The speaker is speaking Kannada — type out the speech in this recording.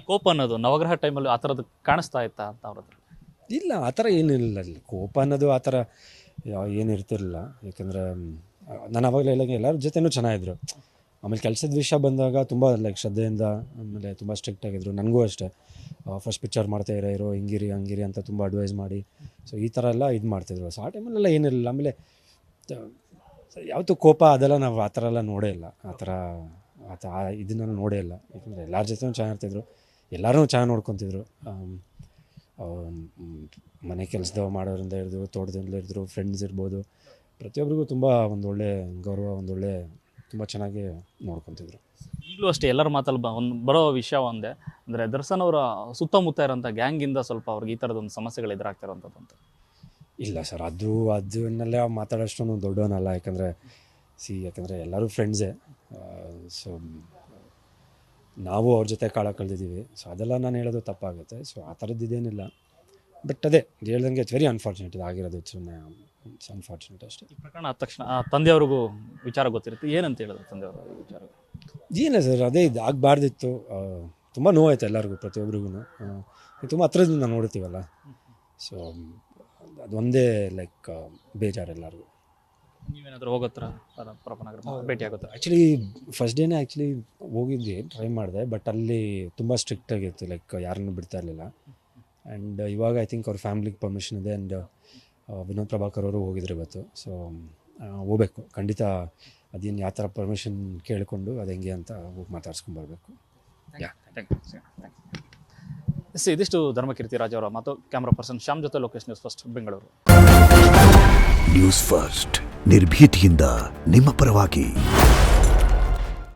ಕೋಪ ಅನ್ನೋದು ನವಗ್ರಹ ಟೈಮಲ್ಲಿ ಆ ಥರದ್ದು ಕಾಣಿಸ್ತಾ ಇತ್ತಾ ಅಂತ ಅವ್ರ ಹತ್ರ? ಇಲ್ಲ ಆ ಥರ ಏನಿಲ್ಲ ಅಲ್ಲಿ ಕೋಪ ಅನ್ನೋದು ಆ ಥರ ಏನಿರ್ತಿರಲಿಲ್ಲ. ಯಾಕಂದರೆ ನಾನು ಅವಾಗಲೇ ಎಲ್ಲ ಎಲ್ಲರ ಜೊತೆನೂ ಚೆನ್ನಾಗಿದ್ರು. ಆಮೇಲೆ ಕೆಲಸದ ವಿಷಯ ಬಂದಾಗ ತುಂಬ ಲೈಕ್ ಶ್ರದ್ಧೆಯಿಂದ, ಆಮೇಲೆ ತುಂಬ ಸ್ಟ್ರಿಕ್ಟ್ ಆಗಿದ್ರು. ನನಗೂ ಅಷ್ಟೇ ಫಸ್ಟ್ ಪಿಕ್ಚರ್ ಮಾಡ್ತಾ ಇರೋ ಹಿಂಗಿರಿ ಹಂಗಿರಿ ಅಂತ ತುಂಬ ಅಡ್ವೈಸ್ ಮಾಡಿ, ಸೊ ಈ ಥರ ಎಲ್ಲ ಇದು ಮಾಡ್ತಿದ್ರು. ಸೊ ಆ ಟೈಮಲ್ಲೆಲ್ಲ ಏನಿರಲಿಲ್ಲ. ಆಮೇಲೆ ಯಾವತ್ತೂ ಕೋಪ ಅದೆಲ್ಲ ನಾವು ಆ ಥರ ಎಲ್ಲ ನೋಡೇ ಇಲ್ಲ. ಆ ಥರ ಇದನ್ನೆಲ್ಲ ನೋಡೇ ಇಲ್ಲ. ಯಾಕಂದರೆ ಎಲ್ಲರ ಜೊತೆನೂ ಚೆನ್ನಾಗಿರ್ತಿದ್ರು, ಎಲ್ಲರೂ ಚೆನ್ನಾಗಿ ನೋಡ್ಕೊತಿದ್ರು. ಮನೆ ಕೆಲಸದವ ಮಾಡೋರಿಂದ ಹಿಡಿದು ತೋಟದಿಂದ ಹಿಡಿದ್ರು ಫ್ರೆಂಡ್ಸ್ ಇರ್ಬೋದು, ಪ್ರತಿಯೊಬ್ಬರಿಗೂ ತುಂಬ ಒಂದೊಳ್ಳೆ ಗೌರವ, ಒಂದೊಳ್ಳೆ ತುಂಬ ಚೆನ್ನಾಗಿ ನೋಡ್ಕೊತಿದ್ರು. ಈಗಲೂ ಅಷ್ಟೇ ಎಲ್ಲರ ಮಾತಲ್ಲಿ ಬರೋ ವಿಷಯ ಒಂದೇ, ಅಂದರೆ ದರ್ಶನ್ ಅವರ ಸುತ್ತಮುತ್ತ ಇರೋಂಥ ಗ್ಯಾಂಗಿಂದ ಸ್ವಲ್ಪ ಅವ್ರಿಗೆ ಈ ಥರದೊಂದು ಸಮಸ್ಯೆಗಳು ಎದುರಾಗ್ತಿರೋಂಥದ್ದು ಅಂತ. ಇಲ್ಲ ಸರ್, ಅದನ್ನೆಲ್ಲ ಮಾತಾಡೋಷ್ಟೊಂದು ದೊಡ್ಡವನಲ್ಲ. ಯಾಕಂದರೆ ಎಲ್ಲರೂ ಫ್ರೆಂಡ್ಸೇ. ಸೊ ನಾವು ಅವ್ರ ಜೊತೆ ಕಾಲ ಕಳೆದಿದ್ದೀವಿ. ಸೊ ಅದೆಲ್ಲ ನಾನು ಹೇಳೋದು ತಪ್ಪಾಗುತ್ತೆ. ಸೊ ಆ ಥರದ್ದು ಇದೇನಿಲ್ಲ. ಬಟ್ ಅದೇ ಹೇಳ್ದಂಗೆ ಇಟ್ಸ್ ವೆರಿ ಅನ್ಫಾರ್ಚುನೇಟ್ ಇದು ಆಗಿರೋದು. ಇಟ್ಸ್ ಅನ್ಫಾರ್ಚುನೇಟ್ ಅಷ್ಟೇ. ಈ ಪ್ರಕರಣ ಆದ ತಕ್ಷಣ ತಂದೆಯವ್ರಿಗೂ ವಿಚಾರ ಗೊತ್ತಿರುತ್ತೆ, ಏನಂತ ಹೇಳಿದ್ರು ತಂದೆಯವರು ಈ ವಿಚಾರ? ಏನಿಲ್ಲ ಸರ್, ಅದೇ ಇದು ಆಗಬಾರ್ದಿತ್ತು. ತುಂಬ ನೋವಾಯ್ತು ಎಲ್ಲರಿಗೂ, ಪ್ರತಿಯೊಬ್ಬರಿಗೂ. ತುಂಬ ಹತ್ರದಿಂದ ನಾವು ನೋಡ್ತೀವಲ್ಲ. ಸೊ ಅದೊಂದೇ ಲೈಕ್ ಬೇಜಾರು ಎಲ್ಲರಿಗೂ. ನೀವೇನಾದರೂ ಹೋಗೋತ್ರ ಪರಪ್ಪನಗರ ಭೇಟಿ ಆಗುತ್ತೆ? ಆ್ಯಕ್ಚುಲಿ ಫಸ್ಟ್ ಡೇನೇ ಹೋಗಿದ್ವಿ, ಟ್ರೈ ಮಾಡಿದೆ. ಬಟ್ ಅಲ್ಲಿ ತುಂಬ ಸ್ಟ್ರಿಕ್ಟ್ ಆಗಿತ್ತು, ಲೈಕ್ ಯಾರನ್ನೂ ಬಿಡ್ತಾ ಇರಲಿಲ್ಲ. ಆ್ಯಂಡ್ ಇವಾಗ ಐ ಥಿಂಕ್ ಅವ್ರ ಫ್ಯಾಮ್ಲಿಗೆ ಪರ್ಮಿಷನ್ ಇದೆ. ಆ್ಯಂಡ್ ವಿನೋದ್ ಪ್ರಭಾಕರ್ ಅವರು ಹೋಗಿದ್ರು ಇವತ್ತು. ಸೊ ಹೋಗ್ಬೇಕು ಖಂಡಿತ. ಅದೇನು ಯಾವ ಥರ ಪರ್ಮಿಷನ್ ಕೇಳಿಕೊಂಡು ಅದು ಹೆಂಗೆ ಅಂತ ಹೋಗಿ ಮಾತಾಡ್ಸ್ಕೊಂಬರ್ಬೇಕು. ಇದಿಷ್ಟು ಧರ್ಮಕೀರ್ತಿ ರಾಜ್ ಅವರ ಮಾತು. ಕ್ಯಾಮ್ರಾ ಪರ್ಸನ್ ಶ್ಯಾಮ್ ಜೊತೆ Lokesh, news first Bengaluru. News first ನಿರ್ಭೀತಿಯಿಂದ ನಿಮ್ಮ ಪರವಾಗಿ.